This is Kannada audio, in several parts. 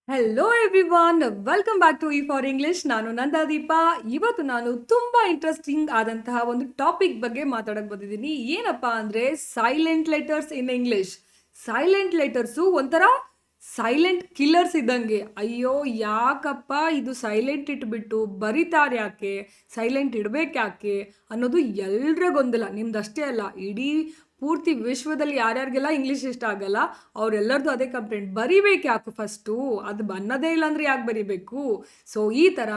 Hello everyone, welcome back to E for English. ನಾನು ನಂದಾದೀಪ. ಇವತ್ತು ನಾನು ತುಂಬ ಇಂಟ್ರೆಸ್ಟಿಂಗ್ ಆದಂತಹ ಒಂದು ಟಾಪಿಕ್ ಬಗ್ಗೆ ಮಾತಾಡಕ್ಕೆ ಬಂದಿದ್ದೀನಿ. ಏನಪ್ಪ ಅಂದರೆ silent letters in English. Silent letters ಒಂಥರ ಸೈಲೆಂಟ್ ಕಿಲ್ಲರ್ಸ್ ಇದ್ದಂಗೆ. ಅಯ್ಯೋ ಯಾಕಪ್ಪ ಇದು ಸೈಲೆಂಟ್ ಇಟ್ಬಿಟ್ಟು ಬರೀತಾರೆ ಯಾಕೆ, ಸೈಲೆಂಟ್ ಇಡ್ಬೇಕು ಯಾಕೆ ಅನ್ನೋದು ಎಲ್ರ ಗೊಂದಲ. ನಿಮ್ದಷ್ಟೇ ಅಲ್ಲ, ಇಡೀ ಪೂರ್ತಿ ವಿಶ್ವದಲ್ಲಿ ಯಾರ್ಯಾರಿಗೆಲ್ಲ ಇಂಗ್ಲೀಷ್ ಇಷ್ಟ ಆಗಲ್ಲ ಅವರೆಲ್ಲರದು ಅದೇ ಕಂಪ್ಲೇಂಟ್. ಬರಿಬೇಕು ಯಾಕೆ ಫಸ್ಟು, ಅದು ಬನ್ನದೇ ಇಲ್ಲ ಅಂದರೆ ಯಾಕೆ ಬರಿಬೇಕು? ಸೊ ಈ ಥರ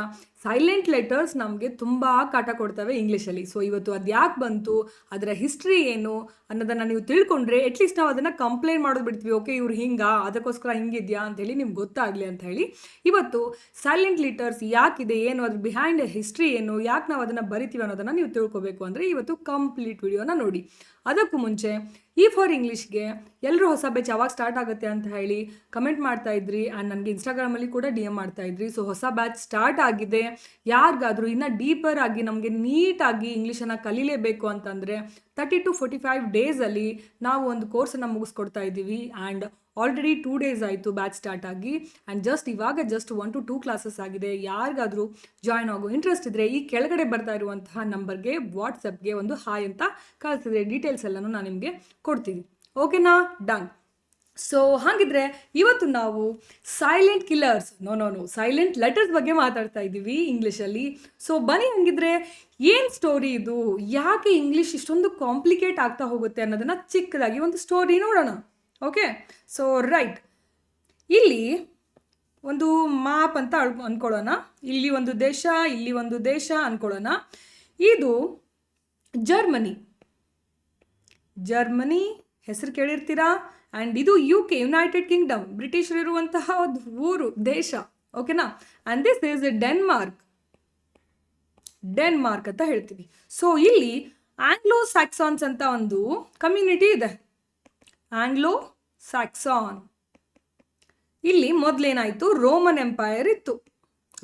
ಸೈಲೆಂಟ್ ಲೆಟರ್ಸ್ ನಮಗೆ ತುಂಬ ಕಾಟ ಕೊಡ್ತವೆ ಇಂಗ್ಲೀಷಲ್ಲಿ. ಸೊ ಇವತ್ತು ಅದು ಯಾಕೆ ಬಂತು, ಅದರ ಹಿಸ್ಟ್ರಿ ಏನು ಅನ್ನೋದನ್ನು ನೀವು ತಿಳ್ಕೊಂಡ್ರೆ ಅಟ್ಲೀಸ್ಟ್ ನಾವು ಅದನ್ನು ಕಂಪ್ಲೇಂಟ್ ಮಾಡೋದು ಬಿಡ್ತೀವಿ. ಓಕೆ ಇವ್ರು ಹಿಂಗಾ, ಅದಕ್ಕೋಸ್ಕರ ಹಿಂಗಿದ್ಯಾ ಅಂತೇಳಿ ನಿಮ್ಗೆ ಗೊತ್ತಾಗಲಿ ಅಂತ ಹೇಳಿ ಇವತ್ತು ಸೈಲೆಂಟ್ ಲೆಟರ್ಸ್ ಯಾಕಿದೆ, ಏನು ಅದ್ರ ಬಿಹೈಂಡ್ ಹಿಸ್ಟ್ರಿ ಏನು, ಯಾಕೆ ನಾವು ಅದನ್ನು ಬರಿತೀವಿ ಅನ್ನೋದನ್ನು ನೀವು ತಿಳ್ಕೊಬೇಕು ಅಂದರೆ ಇವತ್ತು ಕಂಪ್ಲೀಟ್ ವಿಡಿಯೋನ ನೋಡಿ. ಅದಕ್ಕೂ ಮುಂಚೆ ಇ ಫಾರ್ ಇಂಗ್ಲೀಷ್ಗೆ ಎಲ್ಲರೂ ಹೊಸ ಬ್ಯಾಚ್ ಯಾವಾಗ ಸ್ಟಾರ್ಟ್ ಆಗುತ್ತೆ ಅಂತ ಹೇಳಿ ಕಮೆಂಟ್ ಮಾಡ್ತಾ ಇದ್ರಿ ಆ್ಯಂಡ್ ನನಗೆ ಇನ್ಸ್ಟಾಗ್ರಾಮಲ್ಲಿ ಕೂಡ ಡಿ ಎಮ್ ಮಾಡ್ತಾ ಇದ್ರಿ. ಸೊ ಹೊಸ ಬ್ಯಾಚ್ ಸ್ಟಾರ್ಟ್ ಆಗಿದೆ. ಯಾರಿಗಾದರೂ ಇನ್ನೂ ಡೀಪರ್ ಆಗಿ ನಮಗೆ ನೀಟಾಗಿ ಇಂಗ್ಲೀಷನ್ನು ಕಲೀಲೇಬೇಕು ಅಂತಂದರೆ 30 to 45 ಡೇಸಲ್ಲಿ ನಾವು ಒಂದು ಕೋರ್ಸನ್ನು ಮುಗಿಸ್ಕೊಡ್ತಾ ಇದ್ದೀವಿ. ಆ್ಯಂಡ್ ಆಲ್ರೆಡಿ 2 ಡೇಸ್ ಆಯಿತು ಬ್ಯಾಚ್ ಸ್ಟಾರ್ಟ್ ಆಗಿ ಆ್ಯಂಡ್ ಇವಾಗ 1 to 2 ಕ್ಲಾಸಸ್ ಆಗಿದೆ. ಯಾರಿಗಾದರೂ ಜಾಯ್ನ್ ಆಗೋ ಇಂಟ್ರೆಸ್ಟ್ ಇದ್ದರೆ ಈ ಕೆಳಗಡೆ ಬರ್ತಾ ಇರುವಂತಹ ನಂಬರ್ಗೆ ವಾಟ್ಸಪ್ಗೆ ಒಂದು ಹಾಯ್ ಅಂತ ಕಳಿಸಿದ್ರೆ ಡೀಟೇಲ್ಸ್ ಎಲ್ಲನೂ ನಾನು ನಿಮಗೆ ಕೊಡ್ತೀನಿ. ಓಕೆನಾ? ಡನ್. ಸೊ ಹಾಗಿದ್ರೆ ಇವತ್ತು ನಾವು ಸೈಲೆಂಟ್ ಕಿಲ್ಲರ್ಸ್ ಸೈಲೆಂಟ್ ಲೆಟರ್ಸ್ ಬಗ್ಗೆ ಮಾತಾಡ್ತಾ ಇದ್ದೀವಿ ಇಂಗ್ಲೀಷಲ್ಲಿ. ಸೊ ಬನ್ನಿ, ಹಂಗಿದ್ರೆ ಏನು ಸ್ಟೋರಿ ಇದು, ಯಾಕೆ ಇಂಗ್ಲೀಷ್ ಇಷ್ಟೊಂದು ಕಾಂಪ್ಲಿಕೇಟ್ ಆಗ್ತಾ ಹೋಗುತ್ತೆ ಅನ್ನೋದನ್ನು ಚಿಕ್ಕದಾಗಿ ಒಂದು ಸ್ಟೋರಿ ನೋಡೋಣ. ಓಕೆ, ಸೊ ರೈಟ್, ಇಲ್ಲಿ ಒಂದು ಮ್ಯಾಪ್ ಅಂತ ಅಂದ್ಕೊಳ್ಳೋಣ. ಇಲ್ಲಿ ಒಂದು ದೇಶ, ಇಲ್ಲಿ ಒಂದು ದೇಶ ಅಂದ್ಕೊಳ್ಳೋಣ. ಇದು ಜರ್ಮನಿ ಹೆಸರು ಕೇಳಿರ್ತೀರಾ. ಆ್ಯಂಡ್ ಇದು UK, ಯುನೈಟೆಡ್ ಕಿಂಗ್ಡಮ್, ಬ್ರಿಟಿಷರು ಇರುವಂತಹ ಒಂದು ಊರು, ದೇಶ. ಓಕೆನಾ? ಆ್ಯಂಡ್ ದಿಸ್ ಈಸ್ ಡೆನ್ಮಾರ್ಕ್ ಅಂತ ಹೇಳ್ತೀವಿ. ಸೊ ಇಲ್ಲಿ ಆಂಗ್ಲೋ ಸ್ಯಾಕ್ಸಾನ್ಸ್ ಅಂತ ಒಂದು ಕಮ್ಯುನಿಟಿ ಇದೆ. ಆಂಗ್ಲೋ ಸ್ಯಾಕ್ಸಾನ್. ಇಲ್ಲಿ ಮೊದಲೇನಾಯಿತು, ರೋಮನ್ ಎಂಪೈರ್ ಇತ್ತು,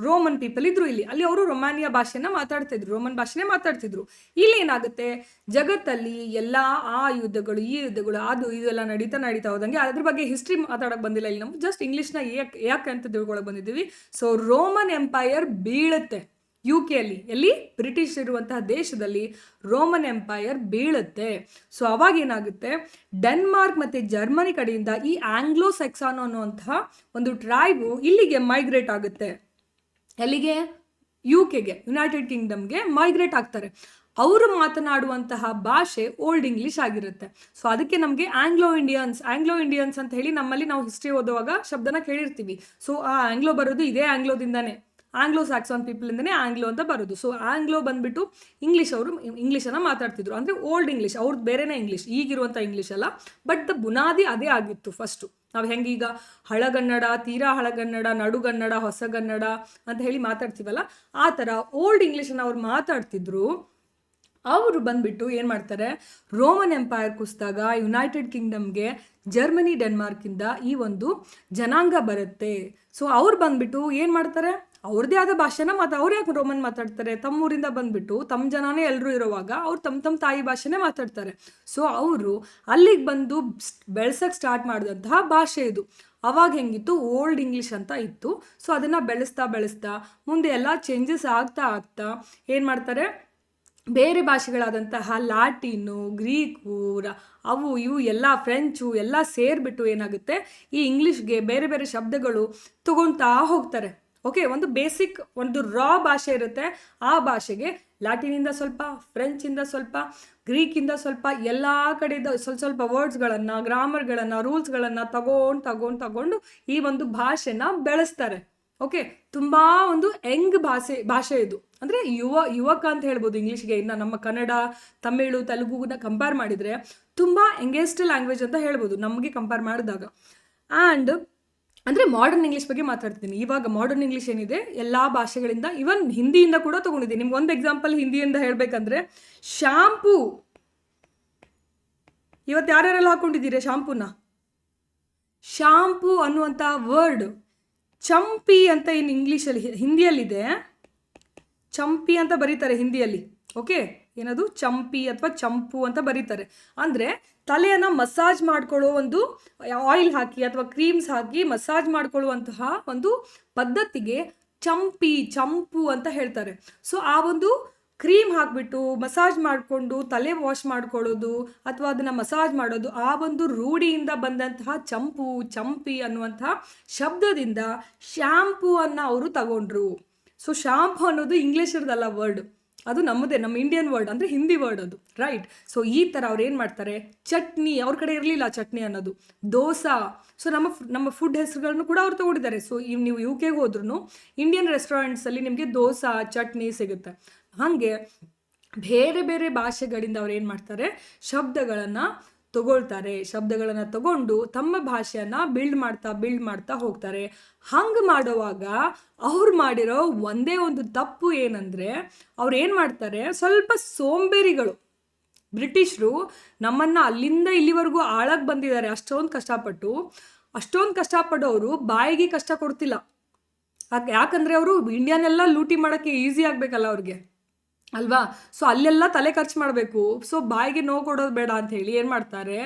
ರೋಮನ್ ಪೀಪಲ್ ಇದ್ರು ಇಲ್ಲಿ. ಅಲ್ಲಿ ಅವರು ರೊಮಾನಿಯಾ ಭಾಷೆನ ಮಾತಾಡ್ತಿದ್ರು, ರೋಮನ್ ಭಾಷೆನೇ ಮಾತಾಡ್ತಿದ್ರು. ಇಲ್ಲಿ ಏನಾಗುತ್ತೆ, ಜಗತ್ತಲ್ಲಿ ಎಲ್ಲ ಆ ಯುದ್ಧಗಳು, ಈ ಯುದ್ಧಗಳು, ಅದು ಇದೆಲ್ಲ ನಡೀತಾ ಹೋದಂಗೆ ಅದ್ರ ಬಗ್ಗೆ ಹಿಸ್ಟ್ರಿ ಮಾತಾಡೋಕೆ ಬಂದಿಲ್ಲ ಇಲ್ಲಿ. ನಮ್ಗೆ ಜಸ್ಟ್ ಇಂಗ್ಲೀಷ್ನ ಯಾಕೆ ಅಂತ ತಿಳ್ಕೊಳಕ್ಕೆ ಬಂದಿದ್ದೀವಿ. ಸೊ ರೋಮನ್ ಎಂಪೈರ್ ಬೀಳುತ್ತೆ UK ಅಲ್ಲಿ, ಎಲ್ಲಿ ಬ್ರಿಟಿಷ್ ಇರುವಂತಹ ದೇಶದಲ್ಲಿ ರೋಮನ್ ಎಂಪೈರ್ ಬೀಳುತ್ತೆ. ಸೊ ಅವಾಗ ಏನಾಗುತ್ತೆ, ಡೆನ್ಮಾರ್ಕ್ ಮತ್ತು ಜರ್ಮನಿ ಕಡೆಯಿಂದ ಈ ಆಂಗ್ಲೋ ಸ್ಯಾಕ್ಸಾನ್ ಅನ್ನುವಂತಹ ಒಂದು ಟ್ರೈಬು ಇಲ್ಲಿಗೆ ಮೈಗ್ರೇಟ್ ಆಗುತ್ತೆ. ಎಲ್ಲಿಗೆ? UKಗೆ, ಯುನೈಟೆಡ್ ಕಿಂಗ್ಡಮ್ಗೆ ಮೈಗ್ರೇಟ್ ಆಗ್ತಾರೆ. ಅವರು ಮಾತನಾಡುವಂತಹ ಭಾಷೆ ಓಲ್ಡ್ ಇಂಗ್ಲೀಷ್ ಆಗಿರುತ್ತೆ. ಸೊ ಅದಕ್ಕೆ ನಮಗೆ ಆಂಗ್ಲೋ ಇಂಡಿಯನ್ಸ್ ಅಂತ ಹೇಳಿ ನಮ್ಮಲ್ಲಿ ನಾವು ಹಿಸ್ಟ್ರಿ ಓದುವಾಗ ಶಬ್ದನ ಕೇಳಿರ್ತೀವಿ. ಸೊ ಆ ಆಂಗ್ಲೋ ಬರೋದು ಇದೇ ಆಂಗ್ಲೋದಿಂದನೇ, ಆಂಗ್ಲೋ ಸ್ಯಾಕ್ಸಾನ್ ಪೀಪಲಿಂದನೇ ಆಂಗ್ಲೋ ಅಂತ ಬರೋದು. ಸೊ ಆಂಗ್ಲೋ ಬಂದುಬಿಟ್ಟು ಅವರು ಇಂಗ್ಲೀಷನ್ನು ಮಾತಾಡ್ತಿದ್ರು, ಅಂದರೆ ಓಲ್ಡ್ ಇಂಗ್ಲೀಷ್, ಅವ್ರದ್ದು ಬೇರೆನೇ ಇಂಗ್ಲೀಷ್, ಈಗಿರುವಂಥ ಇಂಗ್ಲೀಷ್ ಅಲ್ಲ. ಬಟ್ ದ ಬುನಾದಿ ಅದೇ ಆಗಿತ್ತು ಫಸ್ಟು. ನಾವು ಹೆಂಗೀಗ ಹಳಗನ್ನಡ, ತೀರಾ ಹಳಗನ್ನಡ, ನಡುಗನ್ನಡ, ಹೊಸಗನ್ನಡ ಅಂತ ಹೇಳಿ ಮಾತಾಡ್ತೀವಲ್ಲ, ಆ ಥರ ಓಲ್ಡ್ ಇಂಗ್ಲೀಷನ್ನು ಅವ್ರು ಮಾತಾಡ್ತಿದ್ರು. ಅವರು ಬಂದುಬಿಟ್ಟು ಏನು ಮಾಡ್ತಾರೆ, ರೋಮನ್ ಎಂಪೈರ್ ಕುಸಿದಾಗ ಯುನೈಟೆಡ್ ಕಿಂಗ್ಡಮ್ಗೆ ಜರ್ಮನಿ, ಡೆನ್ಮಾರ್ಕಿಂದ ಈ ಒಂದು ಜನಾಂಗ ಬರುತ್ತೆ. ಸೊ ಅವ್ರು ಬಂದುಬಿಟ್ಟು ಏನು ಮಾಡ್ತಾರೆ, ಅವ್ರದ್ದೇ ಆದ ಭಾಷೆನ ಅವ್ರು ಯಾಕೆ ರೋಮನ್ ಮಾತಾಡ್ತಾರೆ, ತಮ್ಮೂರಿಂದ ಬಂದುಬಿಟ್ಟು ತಮ್ಮ ಜನನೇ ಎಲ್ಲರೂ ಇರೋವಾಗ ಅವ್ರು ತಮ್ಮ ತಾಯಿ ಭಾಷೆನೇ ಮಾತಾಡ್ತಾರೆ. ಸೊ ಅವರು ಅಲ್ಲಿಗೆ ಬಂದು ಬೆಳೆಸೋಕ್ಕೆ ಸ್ಟಾರ್ಟ್ ಮಾಡಿದಂತಹ ಭಾಷೆ ಇದು. ಅವಾಗ ಹೆಂಗಿತ್ತು, ಓಲ್ಡ್ ಇಂಗ್ಲೀಷ್ ಅಂತ ಇತ್ತು. ಸೊ ಅದನ್ನು ಬೆಳೆಸ್ತಾ ಮುಂದೆ ಎಲ್ಲ ಚೇಂಜಸ್ ಆಗ್ತಾ ಏನು ಮಾಡ್ತಾರೆ, ಬೇರೆ ಭಾಷೆಗಳಾದಂತಹ ಲ್ಯಾಟಿನ್ನು, ಗ್ರೀಕು, ಅವು ಇವು ಎಲ್ಲ, ಫ್ರೆಂಚು ಎಲ್ಲ ಸೇರಿಬಿಟ್ಟು ಏನಾಗುತ್ತೆ, ಈ ಇಂಗ್ಲೀಷ್ಗೆ ಬೇರೆ ಬೇರೆ ಶಬ್ದಗಳು ತಗೊಳ್ತಾ ಹೋಗ್ತಾರೆ. ಓಕೆ, ಒಂದು ಬೇಸಿಕ್ ಒಂದು ರಾ ಭಾಷೆ ಇರುತ್ತೆ, ಆ ಭಾಷೆಗೆ ಲ್ಯಾಟಿನಿಂದ ಸ್ವಲ್ಪ, ಫ್ರೆಂಚಿಂದ ಸ್ವಲ್ಪ, ಗ್ರೀಕಿಂದ ಸ್ವಲ್ಪ, ಎಲ್ಲ ಕಡೆಯಿಂದ ಸ್ವಲ್ಪ ವರ್ಡ್ಸ್ಗಳನ್ನು, ಗ್ರಾಮರ್ಗಳನ್ನು, ರೂಲ್ಸ್ಗಳನ್ನು ತಗೊಂಡು ಈ ಒಂದು ಭಾಷೆನ ಬೆಳೆಸ್ತಾರೆ. ಓಕೆ, ತುಂಬ ಒಂದು ಯಂಗ್ ಭಾಷೆ ಇದು, ಅಂದರೆ ಯುವಕ ಅಂತ ಹೇಳ್ಬೋದು ಇಂಗ್ಲೀಷ್ಗೆ. ಇನ್ನು ನಮ್ಮ ಕನ್ನಡ, ತಮಿಳು, ತೆಲುಗುನ ಕಂಪೇರ್ ಮಾಡಿದರೆ ತುಂಬ ಯಂಗೆಸ್ಟ್ ಲ್ಯಾಂಗ್ವೇಜ್ ಅಂತ ಹೇಳ್ಬೋದು ನಮಗೆ ಕಂಪೇರ್ ಮಾಡಿದಾಗ. ಆ್ಯಂಡ್ ಅಂದರೆ ಮಾಡರ್ನ್ ಇಂಗ್ಲೀಷ್ ಬಗ್ಗೆ ಮಾತಾಡ್ತೀನಿ. ಇವಾಗ ಮಾಡರ್ನ್ ಇಂಗ್ಲೀಷ್ ಏನಿದೆ ಎಲ್ಲ ಭಾಷೆಗಳಿಂದ, ಇವನ್ ಹಿಂದಿಯಿಂದ ಕೂಡ ತೊಗೊಂಡಿದ್ದೀನಿ. ನಿಮ್ಗೆ ಒಂದು ಎಕ್ಸಾಂಪಲ್ ಹಿಂದಿಯಿಂದ ಹೇಳಬೇಕಂದ್ರೆ, ಶಾಂಪೂ. ಇವತ್ತು ಯಾರ್ಯಾರೆಲ್ಲ ಹಾಕ್ಕೊಂಡಿದ್ದೀರಿ ಶಾಂಪೂನ? ಶಾಂಪೂ ಅನ್ನುವಂಥ ವರ್ಡ್ ಚಂಪಿ ಅಂತ ಇನ್ನು ಇಂಗ್ಲೀಷಲ್ಲಿ, ಹಿಂದಿಯಲ್ಲಿದೆ ಚಂಪಿ ಅಂತ ಬರೀತಾರೆ ಹಿಂದಿಯಲ್ಲಿ. ಓಕೆ, ಏನದು ಚಂಪಿ ಅಥವಾ ಚಂಪು ಅಂತ ಬರೀತಾರೆ. ಅಂದರೆ ತಲೆಯನ್ನು ಮಸಾಜ್ ಮಾಡ್ಕೊಳ್ಳೋ ಒಂದು ಆಯಿಲ್ ಹಾಕಿ ಅಥವಾ ಕ್ರೀಮ್ಸ್ ಹಾಕಿ ಮಸಾಜ್ ಮಾಡ್ಕೊಳ್ಳುವಂತಹ ಒಂದು ಪದ್ಧತಿಗೆ ಚಂಪು ಅಂತ ಹೇಳ್ತಾರೆ. ಸೊ ಆ ಒಂದು ಕ್ರೀಮ್ ಹಾಕಿಬಿಟ್ಟು ಮಸಾಜ್ ಮಾಡಿಕೊಂಡು ತಲೆ ವಾಶ್ ಮಾಡ್ಕೊಳ್ಳೋದು ಅಥವಾ ಅದನ್ನು ಮಸಾಜ್ ಮಾಡೋದು, ಆ ಒಂದು ರೂಢಿಯಿಂದ ಬಂದಂತಹ ಚಂಪಿ ಅನ್ನುವಂತಹ ಶಬ್ದದಿಂದ ಶ್ಯಾಂಪೂ ಅನ್ನು ಅವರು ತಗೊಂಡ್ರು. ಸೊ ಶಾಂಪು ಅನ್ನೋದು ಇಂಗ್ಲೀಷರ್ದಲ್ಲ ವರ್ಡ್, ಅದು ನಮ್ಮದೇ, ನಮ್ಮ ಇಂಡಿಯನ್ ವರ್ಡ್, ಅಂದರೆ ಹಿಂದಿ ವರ್ಡ್ ಅದು, ರೈಟ್. ಸೊ ಈ ಥರ ಅವ್ರು ಏನು ಮಾಡ್ತಾರೆ, ಚಟ್ನಿ, ಅವ್ರ ಕಡೆ ಇರಲಿಲ್ಲ ಚಟ್ನಿ ಅನ್ನೋದು, ದೋಸಾ. ಸೊ ನಮ್ಮ ಫುಡ್ ಹೆಸರುಗಳನ್ನು ಕೂಡ ಅವ್ರು ತೊಗೊಂಡಿದ್ದಾರೆ. ಸೊ ನೀವು UK ಹೋದ್ರೂ ಇಂಡಿಯನ್ ರೆಸ್ಟೋರೆಂಟ್ಸಲ್ಲಿ ನಿಮಗೆ ದೋಸಾ ಚಟ್ನಿ ಸಿಗುತ್ತೆ. ಹಾಗೆ ಬೇರೆ ಬೇರೆ ಭಾಷೆಗಳಿಂದ ಅವ್ರು ಏನು ಮಾಡ್ತಾರೆ, ಶಬ್ದಗಳನ್ನು ತಗೊಂಡು ತಮ್ಮ ಭಾಷೆಯನ್ನು ಬಿಲ್ಡ್ ಮಾಡ್ತಾ ಹೋಗ್ತಾರೆ. ಹಂಗೆ ಮಾಡುವಾಗ ಅವ್ರು ಮಾಡಿರೋ ಒಂದೇ ಒಂದು ತಪ್ಪು ಏನಂದರೆ, ಅವ್ರು ಏನು ಮಾಡ್ತಾರೆ, ಸ್ವಲ್ಪ ಸೋಂಬೇರಿಗಳು. ಬ್ರಿಟಿಷರು ನಮ್ಮನ್ನು ಅಲ್ಲಿಂದ ಇಲ್ಲಿವರೆಗೂ ಆಳಕ್ಕೆ ಬಂದಿದ್ದಾರೆ. ಅಷ್ಟೊಂದು ಕಷ್ಟಪಡೋರು ಬಾಯಿಗೆ ಕಷ್ಟ ಕೊಡ್ತಿಲ್ಲ. ಯಾಕಂದರೆ ಅವರು ಇಂಡಿಯಾನೆಲ್ಲ ಲೂಟಿ ಮಾಡೋಕ್ಕೆ ಈಸಿ ಆಗಬೇಕಲ್ಲ ಅವ್ರಿಗೆ, ಅಲ್ವಾ. ಸೊ ಅಲ್ಲೆಲ್ಲ ತಲೆ ಖರ್ಚು ಮಾಡಬೇಕು. ಸೊ ಬಾಯಿಗೆ ನೋವು ಕೊಡೋದು ಬೇಡ ಅಂತ ಹೇಳಿ ಏನು ಮಾಡ್ತಾರೆ,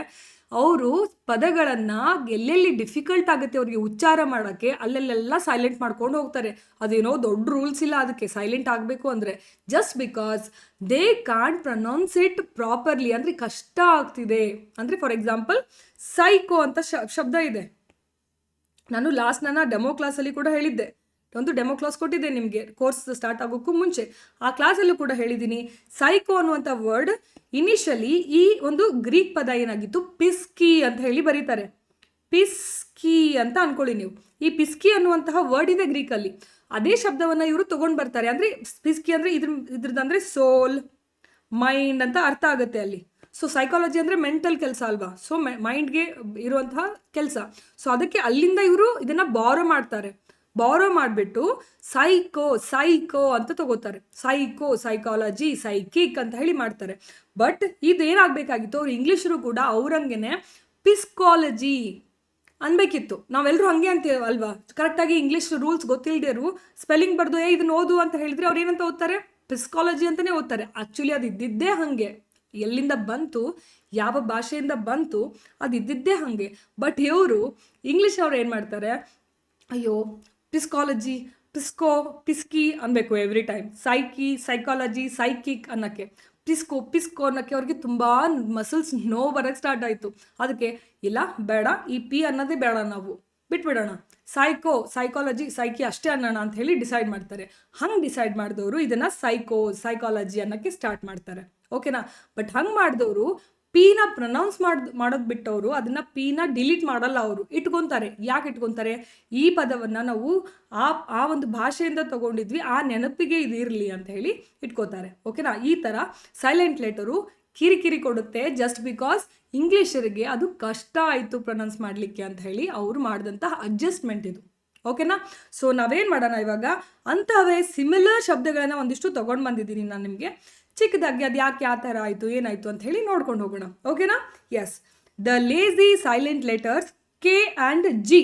ಅವರು ಪದಗಳನ್ನು ಎಲ್ಲೆಲ್ಲಿ ಡಿಫಿಕಲ್ಟ್ ಆಗುತ್ತೆ ಅವ್ರಿಗೆ ಉಚ್ಚಾರ ಮಾಡೋಕ್ಕೆ ಅಲ್ಲೆಲ್ಲ ಸೈಲೆಂಟ್ ಮಾಡ್ಕೊಂಡು ಹೋಗ್ತಾರೆ. ಅದೇನೋ ದೊಡ್ಡ ರೂಲ್ಸ್ ಇಲ್ಲ ಅದಕ್ಕೆ ಸೈಲೆಂಟ್ ಆಗಬೇಕು ಅಂದರೆ, just because they can't pronounce it properly. ಅಂದರೆ ಕಷ್ಟ ಆಗ್ತಿದೆ. ಅಂದರೆ ಫಾರ್ ಎಕ್ಸಾಂಪಲ್ ಸೈಕೋ ಅಂತ ಶಬ್ದ ಇದೆ. ನಾನು ಡೆಮೋ ಕ್ಲಾಸಲ್ಲಿ ಕೂಡ ಹೇಳಿದ್ದೆ, ಒಂದು ಡೆಮೋ ಕ್ಲಾಸ್ ಕೊಟ್ಟಿದ್ದೆ ನಿಮಗೆ ಕೋರ್ಸ್ ಸ್ಟಾರ್ಟ್ ಆಗೋಕ್ಕೂ ಮುಂಚೆ. ಆ ಕ್ಲಾಸಲ್ಲೂ ಕೂಡ ಹೇಳಿದ್ದೀನಿ, ಸೈಕೋ ಅನ್ನುವಂಥ ವರ್ಡ್ ಇನಿಷಿಯಲಿ ಈ ಒಂದು ಗ್ರೀಕ್ ಪದ ಏನಾಗಿತ್ತು, ಪಿಸ್ಕಿ ಅಂತ ಹೇಳಿ ಬರೀತಾರೆ. ಪಿಸ್ಕಿ ಅಂತ ಅನ್ಕೊಳ್ಳಿ ನೀವು. ಈ ಪಿಸ್ಕಿ ಅನ್ನುವಂತಹ ವರ್ಡ್ ಇದೆ ಗ್ರೀಕಲ್ಲಿ. ಅದೇ ಶಬ್ದವನ್ನು ಇವರು ತೊಗೊಂಡು ಬರ್ತಾರೆ. ಅಂದರೆ ಪಿಸ್ಕಿ ಅಂದರೆ ಇದ್ರದ್ದಂದರೆ ಸೋಲ್, ಮೈಂಡ್ ಅಂತ ಅರ್ಥ ಆಗುತ್ತೆ ಅಲ್ಲಿ. ಸೊ ಸೈಕಾಲಜಿ ಅಂದರೆ ಮೆಂಟಲ್ ಕೆಲಸ ಅಲ್ವಾ. ಸೊ ಮೈಂಡ್ಗೆ ಇರುವಂತಹ ಕೆಲಸ. ಸೊ ಅದಕ್ಕೆ ಅಲ್ಲಿಂದ ಇವರು ಇದನ್ನು ಬಾರೋ ಮಾಡಿಬಿಟ್ಟು ಸೈಕೋ ಅಂತ ತಗೋತಾರೆ. ಸೈಕಾಲಜಿ, ಸೈಕಿಕ್ ಅಂತ ಹೇಳಿ ಮಾಡ್ತಾರೆ. ಬಟ್ ಇದೇನಾಗಬೇಕಾಗಿತ್ತು, ಅವ್ರು ಇಂಗ್ಲೀಷರು ಕೂಡ ಅವ್ರಂಗೆ ಪಿಸ್ಕಾಲಜಿ ಅನ್ಬೇಕಿತ್ತು. ನಾವೆಲ್ಲರೂ ಹಂಗೆ ಅಂತೀವಿ ಅಲ್ವಾ, ಕರೆಕ್ಟಾಗಿ ಇಂಗ್ಲೀಷ್ ರೂಲ್ಸ್ ಗೊತ್ತಿಲ್ಲದೇರು ಸ್ಪೆಲ್ಲಿಂಗ್ ಬರ್ದು ಇದನ್ನ ಓದು ಅಂತ ಹೇಳಿದ್ರೆ ಅವ್ರು ಏನಂತ ಓದ್ತಾರೆ, ಪಿಸ್ಕಾಲಜಿ ಅಂತಲೇ ಓದ್ತಾರೆ. ಆ್ಯಕ್ಚುಲಿ ಅದು ಇದ್ದಿದ್ದೇ ಹಾಗೆ, ಎಲ್ಲಿಂದ ಬಂತು, ಯಾವ ಭಾಷೆಯಿಂದ ಬಂತು, ಅದು ಇದ್ದಿದ್ದೇ ಹಾಗೆ. ಬಟ್ ಇವರು ಇಂಗ್ಲೀಷ್ ಅವ್ರು ಏನು ಮಾಡ್ತಾರೆ, ಅಯ್ಯೋ ಪಿಸ್ಕಾಲಜಿ, ಪಿಸ್ಕಿ ಅನ್ಬೇಕು ಎವ್ರಿ ಟೈಮ್. ಸೈಕಾಲಜಿ, ಸೈಕಿಕ್ ಅನ್ನೋಕ್ಕೆ, ಪಿಸ್ಕೋ ಅನ್ನೋಕ್ಕೆ ಅವ್ರಿಗೆ ತುಂಬ ಮಸಲ್ಸ್ ನೋವು ಬರೋಕ್ಕೆ ಸ್ಟಾರ್ಟ್ ಆಯಿತು. ಅದಕ್ಕೆ ಇಲ್ಲ ಬೇಡ, ಈ ಪಿ ಅನ್ನೋದೇ ಬೇಡ, ನಾವು ಬಿಟ್ಬಿಡೋಣ, ಸೈಕಾಲಜಿ, ಸೈಕಿ ಅಷ್ಟೇ ಅನ್ನೋಣ ಅಂತ ಹೇಳಿ ಡಿಸೈಡ್ ಮಾಡ್ತಾರೆ. ಹಂಗೆ ಡಿಸೈಡ್ ಮಾಡಿದವರು ಇದನ್ನು ಸೈಕಾಲಜಿ ಅನ್ನೋಕ್ಕೆ ಸ್ಟಾರ್ಟ್ ಮಾಡ್ತಾರೆ. ಓಕೆನಾ. ಬಟ್ ಹಂಗೆ ಮಾಡಿದವರು ಪಿನ ಪ್ರೊನೌನ್ಸ್ ಮಾಡೋದು ಬಿಟ್ಟವರು ಅದನ್ನು ಪಿನ ಡಿಲೀಟ್ ಮಾಡಲ್ಲ, ಅವರು ಇಟ್ಕೊತಾರೆ. ಯಾಕೆ ಇಟ್ಕೊತಾರೆ, ಈ ಪದವನ್ನು ನಾವು ಆ ಒಂದು ಭಾಷೆಯಿಂದ ತಗೊಂಡಿದ್ವಿ, ಆ ನೆನಪಿಗೆ ಇದು ಇರಲಿ ಅಂತ ಹೇಳಿ ಇಟ್ಕೋತಾರೆ. ಓಕೆನಾ. ಈ ಥರ ಸೈಲೆಂಟ್ ಲೆಟರು ಕಿರಿಕಿರಿ ಕೊಡುತ್ತೆ, ಜಸ್ಟ್ ಬಿಕಾಸ್ ಇಂಗ್ಲೀಷರಿಗೆ ಅದು ಕಷ್ಟ ಆಯಿತು ಪ್ರೊನೌನ್ಸ್ ಮಾಡಲಿಕ್ಕೆ ಅಂತ ಹೇಳಿ ಅವರು ಮಾಡಿದಂತಹ ಅಡ್ಜಸ್ಟ್ಮೆಂಟ್ ಇದು. ಓಕೆನಾ. ಸೊ ನಾವೇನು ಮಾಡೋಣ ಇವಾಗ, ಅಂತಹವೇ ಸಿಮಿಲರ್ ಶಬ್ದಗಳನ್ನು ಒಂದಿಷ್ಟು ತೊಗೊಂಡು ಬಂದಿದ್ದೀನಿ ನಾನು ನಿಮಗೆ. ಚಿಕ್ಕದಾಗಿ ಅದು ಯಾಕೆ ಯಾವ ಥರ ಆಯಿತು, ಏನಾಯಿತು ಅಂತ ಹೇಳಿ ನೋಡ್ಕೊಂಡು ಹೋಗೋಣ. ಓಕೆನಾ. Yes, the lazy silent letters K and G.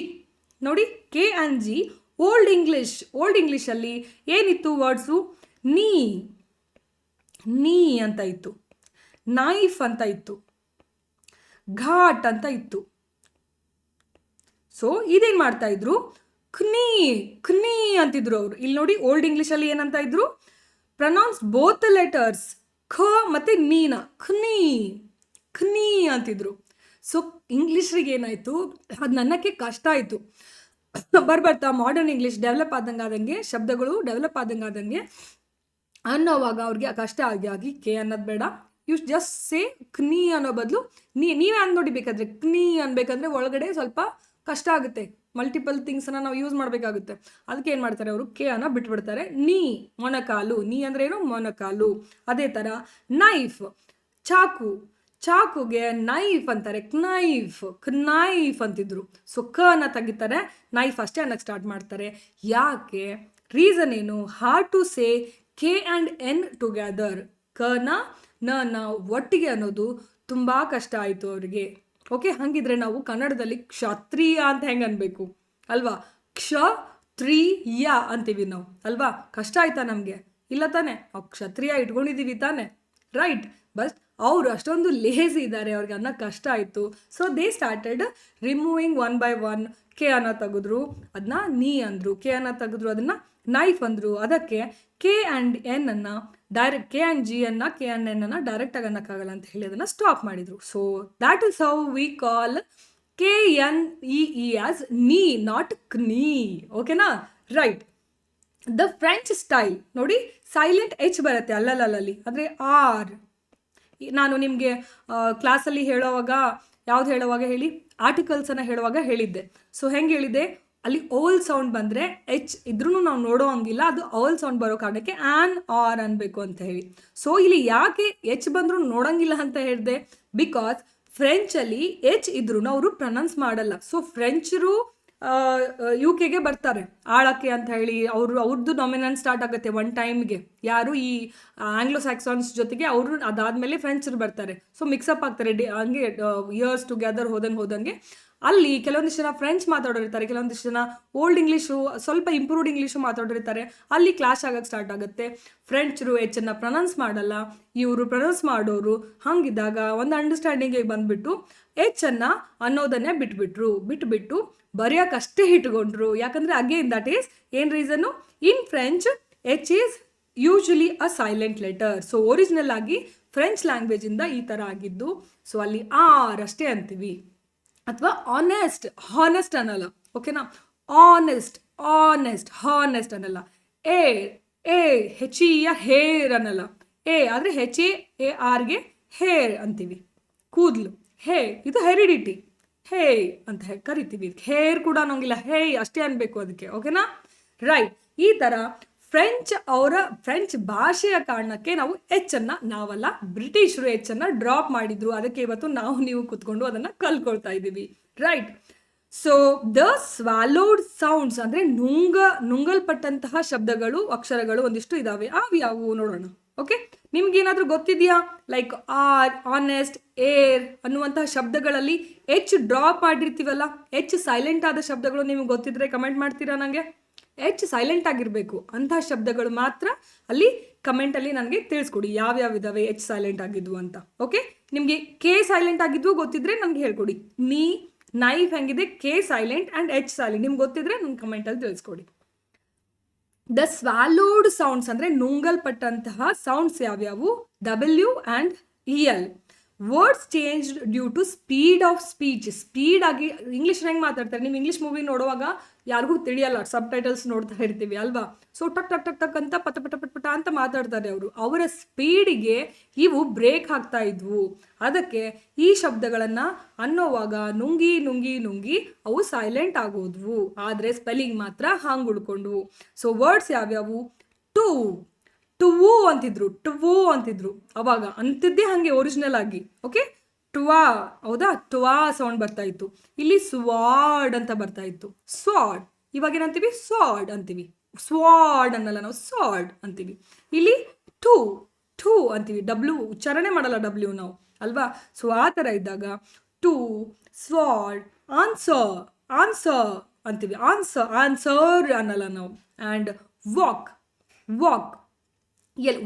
ನೋಡಿ, ಕೆ ಆ್ಯಂಡ್ ಜಿ ಓಲ್ಡ್ ಇಂಗ್ಲೀಷಲ್ಲಿ ಏನಿತ್ತು ವರ್ಡ್ಸು, ನೀ ಅಂತ ಇತ್ತು, ನೈಫ್ ಅಂತ ಇತ್ತು, ಘಾಟ್ ಅಂತ ಇತ್ತು. ಸೊ ಇದೇನು ಮಾಡ್ತಾ ಇದ್ರು, ಖ್ನಿ ಅಂತಿದ್ರು ಅವರು. ಇಲ್ಲಿ ನೋಡಿ, ಓಲ್ಡ್ ಇಂಗ್ಲೀಷಲ್ಲಿ ಏನಂತ ಇದ್ರು, ಪ್ರೊನೌನ್ಸ್ ಬೋತ್ ಲೆಟರ್ಸ್ ಖ ಮತ್ತು ನೀನ, ಖ್ನಿ ಅಂತಿದ್ರು. ಸೊ ಇಂಗ್ಲೀಷ್ರಿಗೆ ಏನಾಯಿತು, ಅದು ನನ್ನಕ್ಕೆ ಕಷ್ಟ ಆಯಿತು. ಬರ್ತಾ ಮಾಡರ್ನ್ ಇಂಗ್ಲೀಷ್ ಡೆವಲಪ್ ಆದಂಗೆ ಶಬ್ದಗಳು ಡೆವಲಪ್ ಆದಂಗೆ ಅನ್ನೋವಾಗ ಅವ್ರಿಗೆ ಕಷ್ಟ ಆಗಿ ಕೆ ಅನ್ನೋದು ಬೇಡ, ಯು ಜಸ್ಟ್ ಸೇ ಖ್ನಿ ಅನ್ನೋ ಬದಲು ನೀವೇ ಅಂದು ನೋಡಿ, ಬೇಕಾದರೆ ಖ್ನಿ ಅನ್ಬೇಕಂದ್ರೆ ಒಳಗಡೆ ಸ್ವಲ್ಪ ಕಷ್ಟ ಆಗುತ್ತೆ, ಮಲ್ಟಿಪಲ್ ಥಿಂಗ್ಸನ್ನು ನಾವು ಯೂಸ್ ಮಾಡಬೇಕಾಗುತ್ತೆ. ಅದಕ್ಕೆ ಏನು ಮಾಡ್ತಾರೆ ಅವರು, ಕೆ ಅನ್ನ ಬಿಟ್ಬಿಡ್ತಾರೆ. ಮೊಣಕಾಲು, ಅಂದರೆ ಏನು, ಮೊಣಕಾಲು. ಅದೇ ಥರ ನೈಫ್, ಚಾಕುಗೆ ನೈಫ್ ಅಂತಾರೆ, ಕ್ನೈಫ್ ಅಂತಿದ್ರು. ಸೊ ಕನ ತೆಗಿತಾರೆ, ನೈಫ್ ಅಷ್ಟೇ ಅನ್ನಕ್ಕೆ ಸ್ಟಾರ್ಟ್ ಮಾಡ್ತಾರೆ. ಯಾಕೆ, ರೀಸನ್ ಏನು, hard to say K and N together. ನ ಒಟ್ಟಿಗೆ ಅನ್ನೋದು ತುಂಬ ಕಷ್ಟ ಆಯಿತು ಅವರಿಗೆ. ಓಕೆ. ಹಾಗಿದ್ರೆ ನಾವು ಕನ್ನಡದಲ್ಲಿ ಕ್ಷತ್ರಿಯ ಅಂತ ಹೆಂಗೆ ಅನ್ಬೇಕು ಅಲ್ವಾ, ಕ್ಷತ್ರಿಯ ಅಂತೀವಿ ನಾವು ಅಲ್ವಾ. ಕಷ್ಟ ಆಯ್ತಾ ನಮಗೆ, ಇಲ್ಲ ತಾನೆ, ನಾವು ಕ್ಷತ್ರಿಯ ಇಟ್ಕೊಂಡಿದ್ದೀವಿ ತಾನೆ, ರೈಟ್. ಬಟ್ ಅವರು ಅಷ್ಟೊಂದು ಲೇಸಿ ಇದ್ದಾರೆ, ಅವ್ರಿಗೆ ಅನ್ನೋ ಕಷ್ಟ ಆಯಿತು. So they started removing one by one. K ಅನ್ನ ತೆಗೆದ್ರು, ಅದನ್ನ ನೀ ಅಂದರು. ಕೆ ಅನ್ನ ತೆಗೆದ್ರು, ಅದನ್ನು ನೈಫ್ ಅಂದರು. ಅದಕ್ಕೆ ಕೆ ಆ್ಯಂಡ್ ಎನ್ ಅನ್ನು ಡೈರೆಕ್ಟ್, ಕೆ ಆ್ಯಂಡ್ ಜಿ ಅನ್ನು, ಕೆ ಆ್ಯಂಡ್ ಎನ್ ಅನ್ನು ಡೈರೆಕ್ಟಾಗಿ ಅನ್ನೋಕ್ಕಾಗಲ್ಲ ಅಂತ ಹೇಳಿ ಅದನ್ನು ಸ್ಟಾಪ್ ಮಾಡಿದರು. So that is how we call KNEE as knee, not knee. ಓಕೆನಾ? ರೈಟ್. ದ ಫ್ರೆಂಚ್ ಸ್ಟೈಲ್ ನೋಡಿ, ಸೈಲೆಂಟ್ ಎಚ್ ಬರುತ್ತೆ ಅಲ್ಲಲ್ಲಿ, ಅಂದರೆ ಆರ್. ನಾನು ನಿಮಗೆ ಕ್ಲಾಸಲ್ಲಿ ಹೇಳೋವಾಗ ಯಾವ್ದು ಹೇಳುವಾಗ ಹೇಳಿ, ಆರ್ಟಿಕಲ್ಸನ್ನು ಹೇಳುವಾಗ ಹೇಳಿದ್ದೆ. ಸೊ ಹೆಂಗೆ ಹೇಳಿದ್ದೆ, ಅಲ್ಲಿ ಓಲ್ ಸೌಂಡ್ ಬಂದರೆ ಎಚ್ ಇದ್ರೂ ನಾವು ನೋಡೋ ಹಂಗಿಲ್ಲ, ಅದು ಓಲ್ ಸೌಂಡ್ ಬರೋ ಕಾರಣಕ್ಕೆ ಆನ್ ಆರ್ ಅನ್ಬೇಕು ಅಂತ ಹೇಳಿ. ಸೊ ಇಲ್ಲಿ ಯಾಕೆ ಎಚ್ ಬಂದರೂ ನೋಡೋಂಗಿಲ್ಲ ಅಂತ ಹೇಳಿದೆ, ಬಿಕಾಸ್ ಫ್ರೆಂಚಲ್ಲಿ ಎಚ್ ಇದ್ರೂ ಅವರು ಪ್ರೊನೌನ್ಸ್ ಮಾಡಲ್ಲ. ಸೊ ಫ್ರೆಂಚರು UK ಗೆ ಬರ್ತಾರೆ ಆಳಕ್ಕೆ ಅಂತ ಹೇಳಿ, ಅವ್ರದ್ದು ಡೊಮಿನೆನ್ಸ್ ಸ್ಟಾರ್ಟ್ ಆಗುತ್ತೆ ಒನ್ ಟೈಮ್ಗೆ. ಯಾರು ಈ ಆಂಗ್ಲೋ ಸ್ಯಾಕ್ಸಾನ್ಸ್ ಜೊತೆಗೆ ಅವರು ಅದಾದಮೇಲೆ ಫ್ರೆಂಚರು ಬರ್ತಾರೆ. ಸೊ ಮಿಕ್ಸಪ್ ಆಗ್ತಾರೆ ಹಂಗೆ ಇಯರ್ಸ್ ಟುಗೆದರ್ ಹೋದಂಗೆ. ಅಲ್ಲಿ ಕೆಲವೊಂದಿಷ್ಟು ಜನ ಫ್ರೆಂಚ್ ಮಾತಾಡೋರಿರ್ತಾರೆ, ಕೆಲವೊಂದಿಷ್ಟು ಜನ ಓಲ್ಡ್ ಇಂಗ್ಲೀಷು ಸ್ವಲ್ಪ ಇಂಪ್ರೂವ್ಡ್ ಇಂಗ್ಲೀಷು ಮಾತಾಡೋರಿರ್ತಾರೆ. ಅಲ್ಲಿ ಕ್ಲಾಶ್ ಆಗಕ್ಕೆ ಸ್ಟಾರ್ಟ್ ಆಗುತ್ತೆ. ಫ್ರೆಂಚರು ಎಚ್ಚನ್ನು ಪ್ರೊನೌನ್ಸ್ ಮಾಡಲ್ಲ, ಇವರು ಪ್ರೊನೌನ್ಸ್ ಮಾಡೋರು. ಹಂಗಿದ್ದಾಗ ಒಂದು ಅಂಡರ್ಸ್ಟ್ಯಾಂಡಿಂಗಿಗೆ ಬಂದುಬಿಟ್ಟು ಎಚ್ಚನ್ನು ಅನ್ನೋದನ್ನೇ ಬಿಟ್ಬಿಟ್ಟು ಬರೆಯೋಕ್ಕಷ್ಟೇ ಇಟ್ಕೊಂಡ್ರು. ಯಾಕಂದರೆ ಅಗೇನ್ ದಟ್ ಈಸ್ ಏನು reason, in French H is usually a silent letter. So original ಆಗಿ ಫ್ರೆಂಚ್ ಲ್ಯಾಂಗ್ವೇಜಿಂದ ಈ ಥರ ಆಗಿದ್ದು. ಸೊ ಅಲ್ಲಿ ಆರ್ ಅಷ್ಟೇ ಅಂತೀವಿ. ಅಥವಾ ಹಾನೆಸ್ಟ್ ಅನ್ನಲ್ಲ, ಓಕೆನಾ? ಹಾನೆಸ್ಟ್ ಅನ್ನಲ್ಲ. HER ಹೇರ್ ಅನ್ನಲ್ಲ. ಆದರೆ HARಗೆ ಹೇರ್ ಅಂತೀವಿ. ಕೂದಲು ಇದು ಹೆರಿಡಿಟಿ, ಹೇ ಅಂತ ಕರಿತೀವಿ. ಹೇರ್ ಕೂಡ ಅನ್ನೋಂಗಿಲ್ಲ, ಅಷ್ಟೇ ಅನ್ಬೇಕು ಅದಕ್ಕೆ, ಓಕೆನಾ? ರೈಟ್. ಈ ಥರ ಫ್ರೆಂಚ್ ಭಾಷೆಯ ಕಾರಣಕ್ಕೆ ನಾವು ಎಚ್ಚನ್ನು, ನಾವಲ್ಲ ಬ್ರಿಟಿಷರು ಎಚ್ಚನ್ನು ಡ್ರಾಪ್ ಮಾಡಿದ್ರು. ಅದಕ್ಕೆ ಇವತ್ತು ನೀವು ಕೂತ್ಕೊಂಡು ಅದನ್ನು ಕಲ್ಕೊಳ್ತಾ ಇದ್ದೀವಿ. Right. So the swallowed sounds ಅಂದರೆ ನುಂಗಲ್ಪಟ್ಟಂತಹ ಶಬ್ದಗಳು, ಅಕ್ಷರಗಳು ಒಂದಿಷ್ಟು ಇದಾವೆ. ಯಾವು ನೋಡೋಣ. ಓಕೆ, ನಿಮ್ಗೇನಾದರೂ ಗೊತ್ತಿದೆಯಾ? ಲೈಕ್ ಆರ್, ಆನೆಸ್ಟ್, ಏರ್ ಅನ್ನುವಂತಹ ಶಬ್ದಗಳಲ್ಲಿ ಎಚ್ ಡ್ರಾಪ್ ಮಾಡಿರ್ತೀವಲ್ಲ, ಎಚ್ ಸೈಲೆಂಟ್ ಆದ ಶಬ್ದಗಳು ನಿಮ್ಗೆ ಗೊತ್ತಿದ್ರೆ ಕಮೆಂಟ್ ಮಾಡ್ತೀರಾ ನನಗೆ? ಎಚ್ ಸೈಲೆಂಟ್ ಆಗಿರಬೇಕು ಅಂತಹ ಶಬ್ದಗಳು ಮಾತ್ರ ಅಲ್ಲಿ ಕಮೆಂಟಲ್ಲಿ ನನಗೆ ತಿಳಿಸ್ಕೊಡಿ, ಯಾವ್ಯಾವ ಇದಾವೆ ಎಚ್ ಸೈಲೆಂಟ್ ಆಗಿದ್ವು ಅಂತ. ಓಕೆ, ನಿಮಗೆ ಕೆ ಸೈಲೆಂಟ್ ಆಗಿದ್ವು ಗೊತ್ತಿದ್ರೆ ನನಗೆ ಹೇಳ್ಕೊಡಿ. ನೈಫ್ ಹೆಂಗಿದೆ, K silent and H silent ನಿಮ್ಗೆ ಗೊತ್ತಿದ್ರೆ ನನ್ನ ಕಮೆಂಟಲ್ಲಿ ತಿಳಿಸ್ಕೊಡಿ. ದ ಸ್ವಾಲೋಡ್ ಸೌಂಡ್ಸ್ ಅಂದರೆ ನುಂಗಲ್ಪಟ್ಟಂತಹ ಸೌಂಡ್ಸ್ ಯಾವ್ಯಾವು? W and EL. Words change due to speed of speech. Speed ಆಗಿ ಇಂಗ್ಲೀಷ್ ಹೆಂಗೆ ಮಾತಾಡ್ತಾರೆ, ನೀವು ಇಂಗ್ಲೀಷ್ ಮೂವಿ ನೋಡುವಾಗ ಯಾರಿಗೂ ತಿಳಿಯಲ್ಲ, ಸಬ್ ಟೈಟಲ್ಸ್ ನೋಡ್ತಾ ಇರ್ತೀವಿ ಅಲ್ವಾ? ಸೊ ಟಕ್ ಅಂತ ಪಟ ಅಂತ ಮಾತಾಡ್ತಾರೆ ಅವರು. ಅವರ ಸ್ಪೀಡಿಗೆ ಇವು ಬ್ರೇಕ್ ಆಗ್ತಾ ಇದ್ವು. ಅದಕ್ಕೆ ಈ ಶಬ್ದಗಳನ್ನು ಅನ್ನೋವಾಗ ನುಂಗಿ ಅವು ಸೈಲೆಂಟ್ ಆಗೋದ್ವು. ಆದರೆ ಸ್ಪೆಲ್ಲಿಂಗ್ ಮಾತ್ರ ಹಾಂಗೆ ಉಳ್ಕೊಂಡ್ವು. ಸೊ ವರ್ಡ್ಸ್ ಯಾವ್ಯಾವು? ಟುವು ಅಂತಿದ್ರು ಅವಾಗ, ಅಂತಿದ್ದೇ ಹಾಗೆ ಒರಿಜಿನಲ್ ಆಗಿ. ಓಕೆ, ಟುವಾ, ಹೌದಾ? ಟುವಾ ಸೌಂಡ್ ಬರ್ತಾ ಇತ್ತು. ಇಲ್ಲಿ ಸ್ವಾಡ್ ಅಂತ ಬರ್ತಾ ಇತ್ತು. ಸ್ವಾಡ್, ಇವಾಗ ಏನಂತೀವಿ? ಸ್ವಾಡ್ ಅಂತೀವಿ. ಸ್ವಾಡ್ ಅನ್ನಲ್ಲ, ನಾವು ಸ್ವಾಡ್ ಅಂತೀವಿ. ಇಲ್ಲಿ ಟೂ ಅಂತೀವಿ. W ಉಚ್ಚಾರಣೆ ಮಾಡಲ್ಲ, W ನಾವು ಅಲ್ವಾ? ಸೊ ಆ ಥರ ಇದ್ದಾಗ ಟು, ಸ್ವಾಡ್, ಆನ್ಸರ್ ಅಂತೀವಿ. ಆನ್ಸರ್ ಅನ್ನಲ್ಲ ನಾವು. ಆ್ಯಂಡ್ ವಾಕ್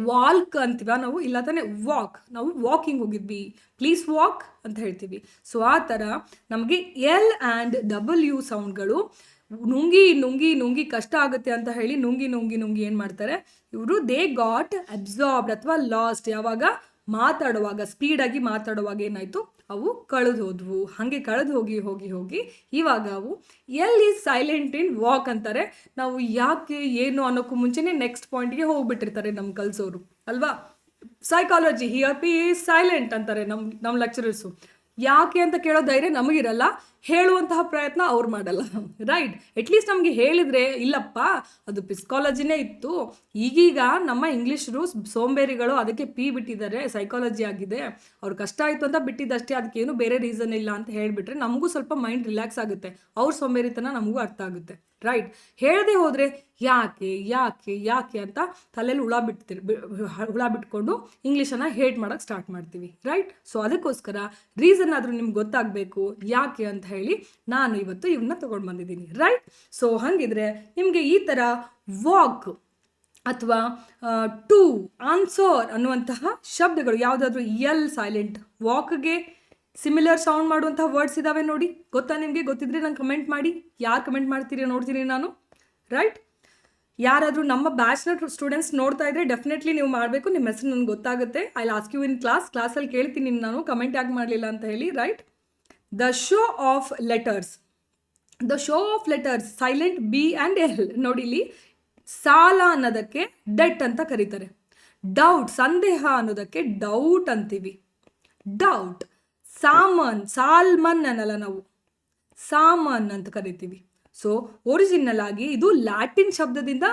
ವಾಲ್ಕ್ ಅಂತೀವ ನಾವು, ಇಲ್ಲ ತಾನೆ? ನಾವು ವಾಕಿಂಗ್ ಹೋಗಿದ್ವಿ, ಪ್ಲೀಸ್ ವಾಕ್ ಅಂತ ಹೇಳ್ತೀವಿ. ಸೊ ಆ ಥರ ನಮಗೆ L ಆ್ಯಂಡ್ W ಸೌಂಡ್ಗಳು ನುಂಗಿ ಕಷ್ಟ ಆಗುತ್ತೆ ಅಂತ ಹೇಳಿ ನುಂಗಿ ಏನು ಮಾಡ್ತಾರೆ ಇವರು? ದೇ ಗಾಟ್ ಅಬ್ಸಾರ್ಬ್ಡ್ ಅಥವಾ ಲಾಸ್ಟ್. ಯಾವಾಗ? ಮಾತಾಡುವಾಗ, ಸ್ಪೀಡಾಗಿ ಮಾತಾಡುವಾಗ ಏನಾಯಿತು? ಅವು ಕಳೆದು ಹೋದ್ವು. ಹಾಗೆ ಕಳೆದು ಹೋಗಿ ಇವಾಗ ಅವು L is silent in walk ಅಂತಾರೆ. ನಾವು ಯಾಕೆ ಏನು ಅನ್ನೋಕ್ಕೂ ಮುಂಚೆನೇ ನೆಕ್ಸ್ಟ್ ಪಾಯಿಂಟ್ಗೆ ಹೋಗ್ಬಿಟ್ಟಿರ್ತಾರೆ ನಮ್ಮ ಕಲಿಸೋರು ಅಲ್ವಾ? Psychology, here P is silent ಅಂತಾರೆ ನಮ್ಮ ಲೆಕ್ಚರರ್ಸು. ಯಾಕೆ ಅಂತ ಕೇಳೋ ಧೈರ್ಯ ನಮಗಿರಲ್ಲ, ಹೇಳುವಂತಹ ಪ್ರಯತ್ನ ಅವ್ರು ಮಾಡಲ್ಲ. ರೈಟ್. ಅಟ್ಲೀಸ್ಟ್ ನಮಗೆ ಹೇಳಿದರೆ ಇಲ್ಲಪ್ಪ ಅದು ಪಿಸ್ಕಾಲಜಿನೇ ಇತ್ತು, ಈಗೀಗ ನಮ್ಮ ಇಂಗ್ಲೀಷರು ಸೋಂಬೇರಿಗಳು ಅದಕ್ಕೆ ಪಿ ಬಿಟ್ಟಿದ್ದಾರೆ, ಸೈಕಾಲಜಿ ಆಗಿದೆ, ಅವ್ರು ಕಷ್ಟ ಆಯಿತು ಅಂತ ಬಿಟ್ಟಿದ್ದಷ್ಟೇ, ಅದಕ್ಕೇನು ಬೇರೆ ರೀಸನ್ ಇಲ್ಲ ಅಂತ ಹೇಳಿಬಿಟ್ರೆ ನಮಗೂ ಸ್ವಲ್ಪ ಮೈಂಡ್ ರಿಲ್ಯಾಕ್ಸ್ ಆಗುತ್ತೆ. ಅವ್ರ ಸೋಂಬೇರಿತನ ನಮಗೂ ಅರ್ಥ ಆಗುತ್ತೆ. ರೈಟ್. ಹೇಳದೆ ಹೋದರೆ ಯಾಕೆ ಅಂತ ತಲೆಯಲ್ಲಿ ಹುಳ ಬಿಟ್ಕೊಂಡು ಇಂಗ್ಲೀಷನ್ನು ಹೇಟ್ ಮಾಡೋಕ್ಕೆ ಸ್ಟಾರ್ಟ್ ಮಾಡ್ತೀವಿ. ರೈಟ್. ಸೊ ಅದಕ್ಕೋಸ್ಕರ ರೀಸನ್ ಆದರೂ ನಿಮ್ಗೆ ಗೊತ್ತಾಗಬೇಕು ಯಾಕೆ ಅಂತ ಹೇಳಿ ನಾನು ಇವತ್ತು ಇವನ್ನ ತೊಗೊಂಡು ಬಂದಿದ್ದೀನಿ. ರೈಟ್. ಸೊ ಹಾಗಿದ್ರೆ ನಿಮಗೆ ಈ ಥರ ವಾಕ್ ಅಥವಾ ಟು, ಆನ್ಸರ್ ಅನ್ನುವಂತಹ ಶಬ್ದಗಳು ಯಾವುದಾದ್ರೂ ಎಲ್ ಸೈಲೆಂಟ್, ವಾಕ್ಗೆ ಸಿಮಿಲರ್ ಸೌಂಡ್ ಮಾಡುವಂತಹ ವರ್ಡ್ಸ್ ಇದ್ದಾವೆ ನೋಡಿ. ಗೊತ್ತಾ ನಿಮಗೆ? ಗೊತ್ತಿದ್ರೆ ನಂಗೆ ಕಮೆಂಟ್ ಮಾಡಿ. ಯಾರು ಕಮೆಂಟ್ ಮಾಡ್ತೀರಿ ನೋಡ್ತೀನಿ ನಾನು, ರೈಟ್? ಯಾರಾದರೂ ನಮ್ಮ ಬ್ಯಾಚ್ನ ಸ್ಟೂಡೆಂಟ್ಸ್ ನೋಡ್ತಾ ಇದ್ರೆ ಡೆಫಿನೆಟ್ಲಿ ನೀವು ಮಾಡಬೇಕು. ನಿಮ್ಮ ಹೆಸರು ನನಗೆ ಗೊತ್ತಾಗುತ್ತೆ. ಐ ಆಸ್ಕ್ ಯು ಇನ್ ಕ್ಲಾಸಲ್ಲಿ ಕೇಳ್ತೀನಿ ನಾನು ಕಮೆಂಟ್ ಯಾಕೆ ಮಾಡಲಿಲ್ಲ ಅಂತ ಹೇಳಿ, right? The show of letters, the show of letters silent B and L. ನೋಡಿ ಇಲ್ಲಿ ಸಾಲ ಅನ್ನೋದಕ್ಕೆ ಡೆಟ್ ಅಂತ ಕರೀತಾರೆ. ಡೌಟ್, ಸಂದೇಹ ಅನ್ನೋದಕ್ಕೆ ಡೌಟ್ ಅಂತೀವಿ, ಡೌಟ್. ಸಾಮನ್, ಸಾಲ್ಮನ್ ಅನ್ನಲ್ಲ ನಾವು, ಸಾಮನ್ ಅಂತ ಕರಿತೀವಿ. ಸೊ ಒರಿಜಿನಲ್ ಆಗಿ ಇದು ಲ್ಯಾಟಿನ್ ಶಬ್ದದಿಂದ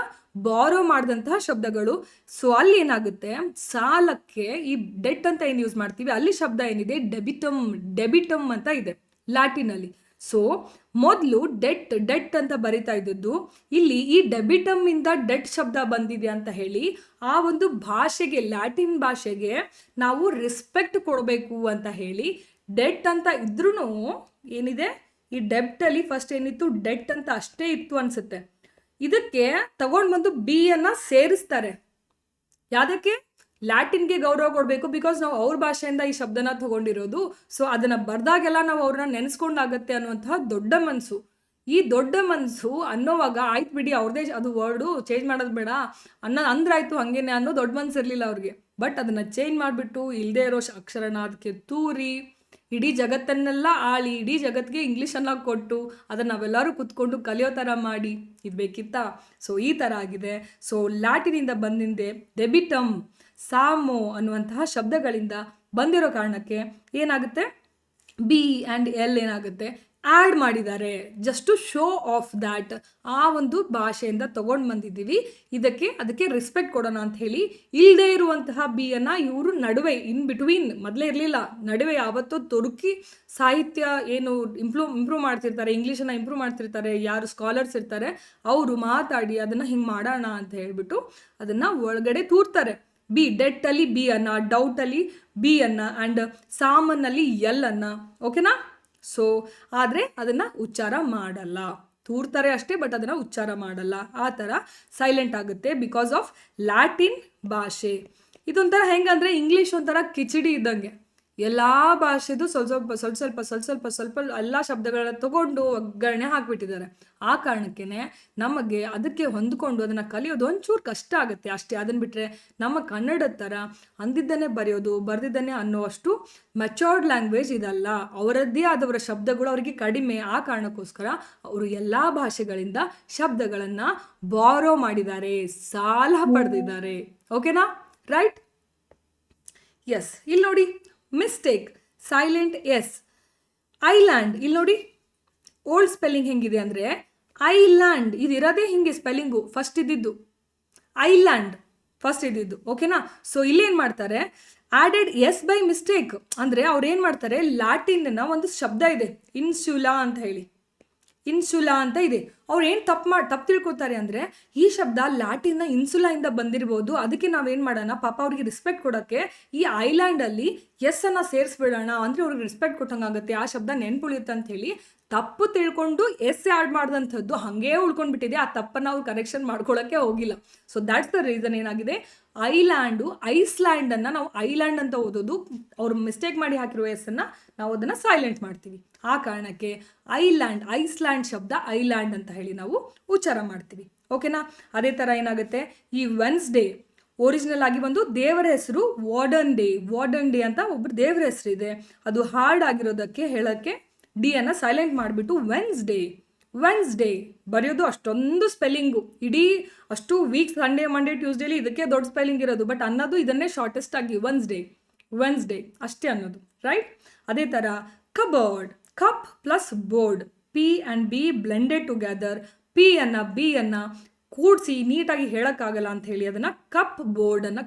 ಬಾರೋ ಮಾಡಿದಂತಹ ಶಬ್ದಗಳು. ಸೊ ಅಲ್ಲಿ ಏನಾಗುತ್ತೆ, ಸಾಲಕ್ಕೆ ಈ ಡೆಟ್ ಅಂತ ಏನು ಯೂಸ್ ಮಾಡ್ತೀವಿ, ಅಲ್ಲಿ ಶಬ್ದ ಏನಿದೆ ಡೆಬಿಟಮ್, ಡೆಬಿಟಮ್ ಅಂತ ಇದೆ ಲ್ಯಾಟಿನಲ್ಲಿ. ಸೊ ಮೊದಲು ಡೆಟ್ ಅಂತ ಬರಿತಾ ಇದ್ದದ್ದು, ಇಲ್ಲಿ ಈ ಡೆಬಿಟಮ್ ಇಂದ ಡೆಟ್ ಶಬ್ದ ಬಂದಿದೆ ಅಂತ ಹೇಳಿ ಆ ಒಂದು ಭಾಷೆಗೆ, ಲ್ಯಾಟಿನ್ ಭಾಷೆಗೆ ನಾವು ರೆಸ್ಪೆಕ್ಟ್ ಕೊಡಬೇಕು ಅಂತ ಹೇಳಿ ಡೆಟ್ ಅಂತ ಇದ್ರೂ ಏನಿದೆ ಈ ಡೆಬ್ಟಲ್ಲಿ ಫಸ್ಟ್ ಏನಿತ್ತು ಡೆಟ್ ಅಂತ ಅಷ್ಟೇ ಇತ್ತು ಅನ್ಸುತ್ತೆ. ಇದಕ್ಕೆ ತಗೊಂಡು ಬಂದು ಬಿ ಅನ್ನ ಸೇರಿಸ್ತಾರೆ. ಯಾವುದಕ್ಕೆ? ಲ್ಯಾಟಿನ್ಗೆ ಗೌರವ ಕೊಡಬೇಕು, ಬಿಕಾಸ್ ನಾವು ಅವ್ರ ಭಾಷೆಯಿಂದ ಈ ಶಬ್ದನ ತಗೊಂಡಿರೋದು. ಸೊ ಅದನ್ನು ಬರ್ದಾಗೆಲ್ಲ ನಾವು ಅವ್ರನ್ನ ನೆನೆಸ್ಕೊಂಡಾಗತ್ತೆ ಅನ್ನುವಂತಹ ದೊಡ್ಡ ಮನಸ್ಸು. ಈ ದೊಡ್ಡ ಮನಸ್ಸು ಅನ್ನೋವಾಗ ಆಯ್ತು ಬಿಡಿ ಅವ್ರದೇ ಅದು ವರ್ಡು ಚೇಂಜ್ ಮಾಡೋದು ಬೇಡ ಅಂದ್ರಾಯ್ತು ಹಂಗೇನೆ ಅನ್ನೋ ದೊಡ್ಡ ಮನಸ್ಸು ಇರಲಿಲ್ಲ ಅವ್ರಿಗೆ. ಬಟ್ ಅದನ್ನು ಚೇಂಜ್ ಮಾಡಿಬಿಟ್ಟು ಇಲ್ಲದೆ ಇರೋ ಅಕ್ಷರನ ಅದಕ್ಕೆ ತೂರಿ ಇಡೀ ಜಗತ್ತನ್ನೆಲ್ಲ ಆಳಿ ಇಡೀ ಜಗತ್ತಿಗೆ ಇಂಗ್ಲೀಷನ್ನು ಕೊಟ್ಟು ಅದನ್ನು ನಾವೆಲ್ಲರೂ ಕೂತ್ಕೊಂಡು ಕಲಿಯೋ ಥರ ಮಾಡಿ ಇದು ಬೇಕಿತ್ತಾ? ಸೊ ಈ ಥರ ಆಗಿದೆ. ಸೊ ಲ್ಯಾಟಿನಿಂದ ಬಂದಿಂದೆ ಡೆಬಿಟಮ್, ಸಾಮೋ ಅನ್ನುವಂತಹ ಶಬ್ದಗಳಿಂದ ಬಂದಿರೋ ಕಾರಣಕ್ಕೆ ಏನಾಗುತ್ತೆ, ಬಿ ಆ್ಯಂಡ್ ಎಲ್ ಏನಾಗುತ್ತೆ ಆ್ಯಡ್ ಮಾಡಿದ್ದಾರೆ, just to show off that. ಆ ಒಂದು ಭಾಷೆಯಿಂದ ತೊಗೊಂಡು ಬಂದಿದ್ದೀವಿ, ಅದಕ್ಕೆ ರೆಸ್ಪೆಕ್ಟ್ ಕೊಡೋಣ ಅಂತ ಹೇಳಿ. ಇಲ್ಲದೆ ಇರುವಂತಹ ಬಿ ಅನ್ನು ಇವರು ನಡುವೆ ಇನ್ ಬಿಟ್ವೀನ್, ಮೊದಲೇ ಇರಲಿಲ್ಲ, ನಡುವೆ ಯಾವತ್ತೋ ತೊರುಕಿ ಸಾಹಿತ್ಯ ಏನು ಇಂಪ್ರೂವ್ ಮಾಡ್ತಿರ್ತಾರೆ, ಇಂಗ್ಲೀಷನ್ನು ಇಂಪ್ರೂವ್ ಮಾಡ್ತಿರ್ತಾರೆ, ಯಾರು ಸ್ಕಾಲರ್ಸ್ ಇರ್ತಾರೆ ಅವರು ಮಾತಾಡಿ ಅದನ್ನು ಹಿಂಗೆ ಮಾಡೋಣ ಅಂತ ಹೇಳ್ಬಿಟ್ಟು ಅದನ್ನು ಒಳಗಡೆ ತೂರ್ತಾರೆ. ಬಿ, ಡೆಟ್ಟಲ್ಲಿ ಬಿ ಅನ್ನ, ಡೌಟಲ್ಲಿ ಬಿ ಅನ್ನ, ಆ್ಯಂಡ್ ಸಾಮನ್ನಲ್ಲಿ ಎಲ್ ಅನ್ನ. ಓಕೆನಾ? ಸೊ ಆದರೆ ಅದನ್ನು ಉಚ್ಚಾರ ಮಾಡಲ್ಲ, ತೂರ್ತಾರೆ ಅಷ್ಟೇ, ಬಟ್ ಅದನ್ನು ಉಚ್ಚಾರ ಮಾಡಲ್ಲ. ಆ ಥರ ಸೈಲೆಂಟ್ ಆಗುತ್ತೆ ಬಿಕಾಸ್ ಆಫ್ ಲ್ಯಾಟಿನ್ ಭಾಷೆ. ಇದೊಂಥರ ಹೆಂಗಂದರೆ ಇಂಗ್ಲೀಷ್ ಒಂಥರ ಕಿಚಡಿ ಇದ್ದಂಗೆ, ಎಲ್ಲ ಭಾಷೆದು ಸ್ವಲ್ಪ ಎಲ್ಲ ಶಬ್ದಗಳನ್ನ ತಗೊಂಡು ಒಗ್ಗರಣೆ ಹಾಕಿಬಿಟ್ಟಿದ್ದಾರೆ. ಆ ಕಾರಣಕ್ಕೇ ನಮಗೆ ಅದಕ್ಕೆ ಹೊಂದ್ಕೊಂಡು ಅದನ್ನು ಕಲಿಯೋದು ಒಂಚೂರು ಕಷ್ಟ ಆಗುತ್ತೆ ಅಷ್ಟೇ. ಅದನ್ನು ಬಿಟ್ಟರೆ ನಮ್ಮ ಕನ್ನಡದ ಥರ ಅಂದಿದ್ದನ್ನೇ ಬರೆಯೋದು, ಬರೆದಿದ್ದನ್ನೇ ಅನ್ನೋಷ್ಟು ಮೆಚೋರ್ಡ್ ಲ್ಯಾಂಗ್ವೇಜ್ ಇದಲ್ಲ. ಅವರದ್ದೇ ಆದವರ ಶಬ್ದಗಳು ಅವರಿಗೆ ಕಡಿಮೆ. ಆ ಕಾರಣಕ್ಕೋಸ್ಕರ ಅವರು ಎಲ್ಲ ಭಾಷೆಗಳಿಂದ ಶಬ್ದಗಳನ್ನು ಬಾರೋ ಮಾಡಿದ್ದಾರೆ, ಸಾಲ ಪಡೆದಿದ್ದಾರೆ. ಓಕೆನಾ? ರೈಟ್? ಎಸ್. ಇಲ್ಲಿ ನೋಡಿ ಮಿಸ್ಟೇಕ್, ಸೈಲೆಂಟ್ ಎಸ್. ಐಲ್ಯಾಂಡ್, ಇಲ್ಲಿ ನೋಡಿ ಓಲ್ಡ್ ಸ್ಪೆಲ್ಲಿಂಗ್ ಹೆಂಗಿದೆ ಅಂದರೆ ಐಲ್ಯಾಂಡ್ ಇದಿರೋದೇ ಹಿಂಗೆ ಸ್ಪೆಲ್ಲಿಂಗು. ಫಸ್ಟ್ ಇದ್ದಿದ್ದು ಐಲ್ಯಾಂಡ್, ಫಸ್ಟ್ ಇದ್ದಿದ್ದು. ಓಕೆನಾ? ಸೊ ಇಲ್ಲೇನು ಮಾಡ್ತಾರೆ, ಆ್ಯಡೆಡ್ ಎಸ್ ಬೈ ಮಿಸ್ಟೇಕ್. ಅಂದರೆ ಅವ್ರು ಏನು ಮಾಡ್ತಾರೆ, ಲ್ಯಾಟಿನ್ನ ಒಂದು ಶಬ್ದ ಇದೆ ಇನ್ಸುಲಾ ಅಂತ ಹೇಳಿ, ಇನ್ಸುಲಾ ಅಂತ ಇದೆ. ಅವ್ರು ಏನು ತಪ್ಪು ತಿಳ್ಕೊತಾರೆ ಅಂದರೆ ಈ ಶಬ್ದ ಲ್ಯಾಟಿನ್ನ ಇನ್ಸುಲಾಯಿಂದ ಬಂದಿರ್ಬೋದು, ಅದಕ್ಕೆ ನಾವೇನು ಮಾಡೋಣ, ಪಾಪ ಅವ್ರಿಗೆ ರೆಸ್ಪೆಕ್ಟ್ ಕೊಡೋಕ್ಕೆ ಈ ಐಲ್ಯಾಂಡಲ್ಲಿ ಎಸ್ ಅನ್ನು ಸೇರಿಸ್ಬಿಡೋಣ, ಅಂದರೆ ಅವ್ರಿಗೆ ರೆಸ್ಪೆಕ್ಟ್ ಕೊಟ್ಟಂಗಾಗುತ್ತೆ, ಆ ಶಬ್ದ ನೆನ್ಪುಳಿಯುತ್ತೆ ಅಂತ ಹೇಳಿ ತಪ್ಪು ತಿಳ್ಕೊಂಡು ಎಸ್ ಆ್ಯಡ್ ಮಾಡಿದಂಥದ್ದು ಹಾಗೇ ಉಳ್ಕೊಂಡ್ಬಿಟ್ಟಿದೆ. ಆ ತಪ್ಪನ್ನು ಅವ್ರು ಕರೆಕ್ಷನ್ ಮಾಡ್ಕೊಳ್ಳೋಕ್ಕೆ ಹೋಗಿಲ್ಲ. ಸೊ ದ್ಯಾಟ್ಸ್ ದ ರೀಸನ್ ಏನಾಗಿದೆ, ಐಲ್ಯಾಂಡು ಐಸ್ಲ್ಯಾಂಡನ್ನು ನಾವು ಐಲ್ಯಾಂಡ್ ಅಂತ ಓದೋದು, ಅವರು ಮಿಸ್ಟೇಕ್ ಮಾಡಿ ಹಾಕಿರೋ ಎಸ್ಸನ್ನು ನಾವು ಅದನ್ನು ಸೈಲೆಂಟ್ ಮಾಡ್ತೀವಿ. ಆ ಕಾರಣಕ್ಕೆ ಐಲ್ಯಾಂಡ್, ಐಸ್ಲ್ಯಾಂಡ್ ಶಬ್ದ ಐಲ್ಯಾಂಡ್ ಅಂತ ಹೇಳಿ ನಾವು ಉಚ್ಚಾರ ಮಾಡ್ತೀವಿ. ಓಕೆನಾ? ಅದೇ ಥರ ಏನಾಗುತ್ತೆ, ಈ ವೆನ್ಸ್ಡೇ ಒರಿಜಿನಲ್ ಆಗಿ ಒಂದು ದೇವರ ಹೆಸರು ವಾರ್ಡನ್ ಡೇ ಅಂತ ಒಬ್ಬರು ದೇವರ ಹೆಸರಿದೆ. ಅದು ಹಾರ್ಡ್ ಆಗಿರೋದಕ್ಕೆ ಹೇಳೋಕ್ಕೆ ಡಿ ಅನ್ನು ಸೈಲೆಂಟ್ ಮಾಡಿಬಿಟ್ಟು ವೆನ್ಸ್ಡೇ ಬರೆಯೋದು. ಅಷ್ಟೊಂದು ಸ್ಪೆಲ್ಲಿಂಗು, ಇಡೀ ಅಷ್ಟು ವೀಕ್ ಸಂಡೇ ಮಂಡೇ ಟ್ಯೂಸ್ಡೇಲಿ ಇದಕ್ಕೆ ದೊಡ್ಡ ಸ್ಪೆಲ್ಲಿಂಗ್ ಇರೋದು, ಬಟ್ ಅನ್ನೋದು ಇದನ್ನೇ ಶಾರ್ಟೆಸ್ಟ್ ಆಗಿ ವೆನ್ಸ್ಡೇ ಅಷ್ಟೇ ಅನ್ನೋದು. ರೈಟ್? ಅದೇ ಥರ cupboard, cup plus board, P and B blended together. P ಅನ್ನು ಬಿ ಅನ್ನು ಕೂಡಿಸಿ ನೀಟಾಗಿ ಹೇಳೋಕ್ಕಾಗಲ್ಲ ಅಂತ ಹೇಳಿ ಅದನ್ನು ಕಪ್ ಬೋರ್ಡನ್ನು